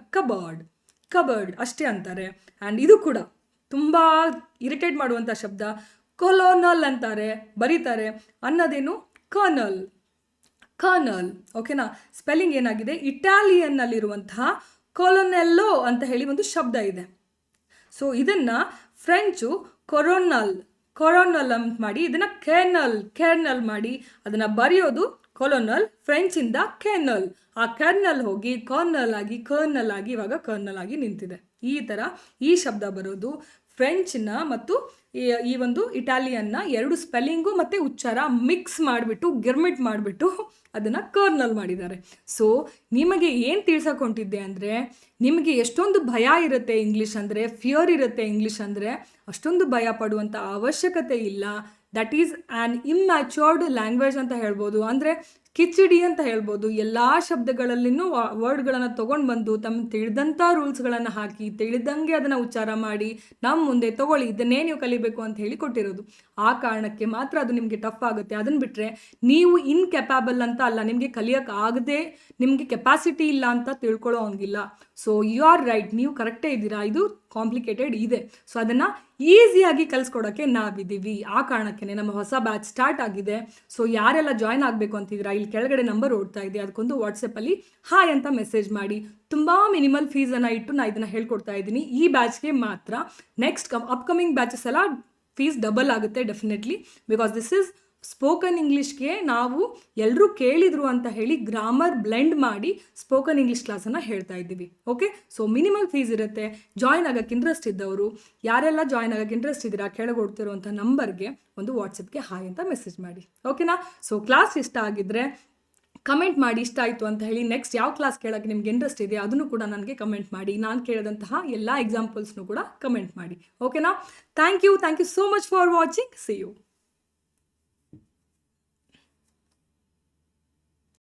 ಕಬರ್ಡ್ ಅಷ್ಟೇ ಅಂತಾರೆ. ಆ್ಯಂಡ್ ಇದು ಕೂಡ ತುಂಬ ಇರಿಟೇಟ್ ಮಾಡುವಂಥ ಶಬ್ದ, ಕೊಲೋನಲ್ ಅಂತಾರೆ, ಬರೀತಾರೆ. ಅನ್ನೋದೇನು ಕರ್ನಲ್. ಓಕೆನಾ? ಸ್ಪೆಲ್ಲಿಂಗ್ ಏನಾಗಿದೆ, ಇಟಾಲಿಯನ್ನಲ್ಲಿರುವಂತಹ ಕೊಲೊನೆಲ್ಲೋ ಅಂತ ಹೇಳಿ ಒಂದು ಶಬ್ದ ಇದೆ. ಸೊ ಇದನ್ನು ಫ್ರೆಂಚು ಕೊರೋನಲ್ ಅಂತ ಮಾಡಿ ಇದನ್ನು ಕೆರ್ನಲ್ ಮಾಡಿ ಅದನ್ನು ಬರೆಯೋದು ಕೊಲೊನಲ್, ಫ್ರೆಂಚಿಂದ ಕೆರ್ನಲ್, ಆ ಕೆರ್ನಲ್ ಹೋಗಿ ಕರ್ನಲ್ ಆಗಿ ಇವಾಗ ಕರ್ನಲ್ ಆಗಿ ನಿಂತಿದೆ. ಈ ಥರ ಈ ಶಬ್ದ ಬರೋದು ಫ್ರೆಂಚ್ನ ಮತ್ತು ಈ ಒಂದು ಇಟಾಲಿಯನ್ನ ಎರಡು ಸ್ಪೆಲ್ಲಿಂಗು ಮತ್ತು ಉಚ್ಚಾರ ಮಿಕ್ಸ್ ಮಾಡಿಬಿಟ್ಟು ಗಿರ್ಮಿಟ್ ಮಾಡಿಬಿಟ್ಟು ಅದನ್ನು ಕರ್ನಲ್ ಮಾಡಿದ್ದಾರೆ. ಸೊ ನಿಮಗೆ ಏನು ತಿಳ್ಸಕೊಂಡಿದ್ದೆ ಅಂದರೆ, ನಿಮಗೆ ಎಷ್ಟೊಂದು ಭಯ ಇರುತ್ತೆ ಇಂಗ್ಲೀಷ್ ಅಂದರೆ, ಫಿಯರ್ ಇರುತ್ತೆ ಇಂಗ್ಲೀಷ್ ಅಂದರೆ, ಅಷ್ಟೊಂದು ಭಯ ಪಡುವಂಥ ಅವಶ್ಯಕತೆ ಇಲ್ಲ. ದಟ್ ಈಸ್ ಆ್ಯನ್ ಇಮ್ಮ್ಯಾಚೋರ್ಡ್ ಲ್ಯಾಂಗ್ವೇಜ್ ಅಂತ ಹೇಳ್ಬೋದು. ಅಂದರೆ ಕಿಚಡಿ ಅಂತ ಹೇಳ್ಬೋದು. ಎಲ್ಲ ಶಬ್ದಗಳಲ್ಲಿನೂ ವರ್ಡ್ಗಳನ್ನು ತೊಗೊಂಡು ಬಂದು ತಮ್ಮ ತಿಳಿದಂಥ ರೂಲ್ಸ್ಗಳನ್ನು ಹಾಕಿ ತಿಳಿದಂಗೆ ಅದನ್ನು ಉಚ್ಚಾರ ಮಾಡಿ ನಮ್ಮ ಮುಂದೆ ತೊಗೊಳ್ಳಿ, ಇದನ್ನೇ ನೀವು ಕಲಿಬೇಕು ಅಂತ ಹೇಳಿ ಕೊಟ್ಟಿರೋದು. ಆ ಕಾರಣಕ್ಕೆ ಮಾತ್ರ ಅದು ನಿಮಗೆ ಟಫ್ ಆಗುತ್ತೆ. ಅದನ್ನು ಬಿಟ್ಟರೆ ನೀವು ಇನ್ಕೆಪಾಬಲ್ ಅಂತ ಅಲ್ಲ, ನಿಮಗೆ ಕಲಿಯೋಕ್ಕಾಗದೆ ನಿಮಗೆ ಕೆಪಾಸಿಟಿ ಇಲ್ಲ ಅಂತ ತಿಳ್ಕೊಳ್ಳೋ ಹಂಗಿಲ್ಲ. ಸೊ ಯು ಆರ್ ರೈಟ್, ನೀವು ಕರೆಕ್ಟೇ ಇದ್ದೀರಾ, ಇದು ಕಾಂಪ್ಲಿಕೇಟೆಡ್ ಇದೆ. ಸೊ ಅದನ್ನು ಈಸಿಯಾಗಿ ಕಲಿಸ್ಕೊಡೋಕ್ಕೆ ನಾವಿದ್ದೀವಿ. ಆ ಕಾರಣಕ್ಕೆ ನಮ್ಮ ಹೊಸ ಬ್ಯಾಚ್ ಸ್ಟಾರ್ಟ್ ಆಗಿದೆ. ಸೊ ಯಾರೆಲ್ಲ ಜಾಯ್ನ್ ಆಗಬೇಕು ಅಂತಿದ್ದೀರಾ, ಇಲ್ಲಿ ಕೆಳಗಡೆ ನಂಬರ್ ಓಡ್ತಾ ಇದೆ, ಅದಕ್ಕೊಂದು ವಾಟ್ಸಪ್ಪಲ್ಲಿ ಹಾಯ್ ಅಂತ ಮೆಸೇಜ್ ಮಾಡಿ. ತುಂಬ ಮಿನಿಮಲ್ ಫೀಸನ್ನು ಇಟ್ಟು ನಾನು ಇದನ್ನು ಹೇಳ್ಕೊಡ್ತಾ ಇದ್ದೀನಿ ಈ ಬ್ಯಾಚ್ಗೆ ಮಾತ್ರ. ನೆಕ್ಸ್ಟ್ ಅಪ್ಕಮಿಂಗ್ ಬ್ಯಾಚಸ್ ಎಲ್ಲ ಫೀಸ್ ಡಬಲ್ ಆಗುತ್ತೆ definitely, because this is spoken ಇಂಗ್ಲೀಷ್ಗೆ ನಾವು ಎಲ್ಲರೂ ಕೇಳಿದರು ಅಂತ ಹೇಳಿ ಗ್ರಾಮರ್ ಬ್ಲೆಂಡ್ ಮಾಡಿ ಸ್ಪೋಕನ್ ಇಂಗ್ಲೀಷ್ ಕ್ಲಾಸನ್ನು ಹೇಳ್ತಾ ಇದ್ದೀವಿ. ಓಕೆ, ಸೊ ಮಿನಿಮಲ್ ಫೀಸ್ ಇರುತ್ತೆ. ಜಾಯ್ನ್ ಆಗೋಕ್ಕೆ ಇಂಟ್ರೆಸ್ಟ್ ಇದ್ದವರು ಯಾರೆಲ್ಲ ಜಾಯ್ನ್ ಆಗೋಕ್ಕೆ ಇಂಟ್ರೆಸ್ಟ್ ಇದ್ದೀರಾ, ಕೆಳಗೊಡ್ತಿರುವಂಥ ನಂಬರ್ಗೆ ಒಂದು ವಾಟ್ಸಪ್ಗೆ ಹಾಯ್ ಅಂತ ಮೆಸೇಜ್ ಮಾಡಿ. ಓಕೆನಾ? ಸೊ ಕ್ಲಾಸ್ ಇಷ್ಟ ಆಗಿದ್ದರೆ ಕಮೆಂಟ್ ಮಾಡಿ ಇಷ್ಟ ಆಯಿತು ಅಂತ ಹೇಳಿ. ನೆಕ್ಸ್ಟ್ ಯಾವ ಕ್ಲಾಸ್ ಕೇಳೋಕ್ಕೆ ನಿಮ್ಗೆ ಇಂಟ್ರೆಸ್ಟ್ ಇದೆ ಅದನ್ನು ಕೂಡ ನನಗೆ ಕಮೆಂಟ್ ಮಾಡಿ. ನಾನು ಕೇಳಿದಂತಹ ಎಲ್ಲ ಎಕ್ಸಾಂಪಲ್ಸ್ನು ಕೂಡ ಕಮೆಂಟ್ ಮಾಡಿ. ಓಕೆನಾ? Thank you so much for watching. See you.